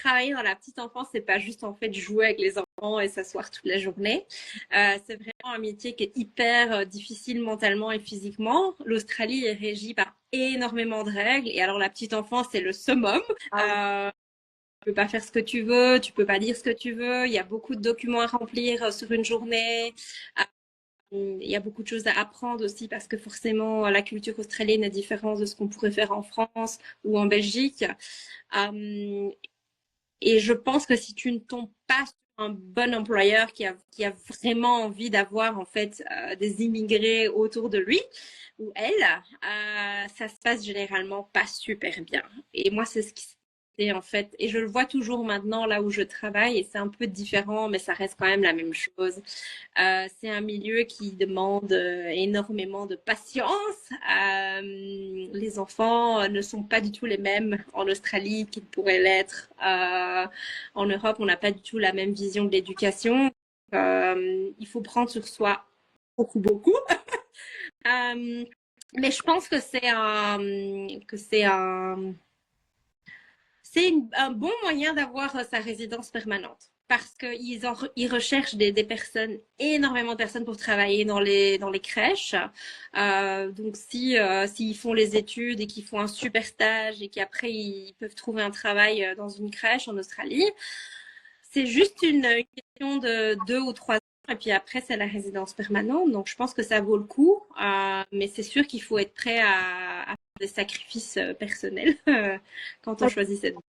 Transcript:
travailler dans la petite enfance, c'est pas juste en fait jouer avec les enfants et s'asseoir toute la journée. C'est vraiment un métier qui est hyper difficile mentalement et physiquement. L'Australie est régie par énormément de règles et alors la petite enfance, c'est le summum. Ah oui. Tu peux pas faire ce que tu veux, tu peux pas dire ce que tu veux. Il y a beaucoup de documents à remplir sur une journée. Il y a beaucoup de choses à apprendre aussi parce que forcément la culture australienne est différente de ce qu'on pourrait faire en France ou en Belgique. Euh, et je pense que si tu ne tombes pas sur un bon employeur qui a vraiment envie d'avoir en fait des immigrés autour de lui ou elle, ça se passe généralement pas super bien. Et moi, c'est ce qui s'est en fait, et je le vois toujours maintenant là où je travaille, et c'est un peu différent, mais ça reste quand même la même chose. C'est un milieu qui demande énormément de patience. Les enfants ne sont pas du tout les mêmes en Australie qu'ils pourraient l'être. En Europe, on n'a pas du tout la même vision de l'éducation. Il faut prendre sur soi beaucoup, beaucoup. Euh, mais je pense que c'est un bon moyen d'avoir sa résidence permanente parce qu'ils recherchent des personnes, énormément de personnes pour travailler dans les crèches. Donc s'ils font les études et qu'ils font un super stage et qu'après ils peuvent trouver un travail dans une crèche en Australie, c'est juste une question de 2 ou 3 ans. Et puis après, c'est la résidence permanente. Donc, je pense que ça vaut le coup. Mais c'est sûr qu'il faut être prêt à faire des sacrifices personnels quand on choisit cette voie.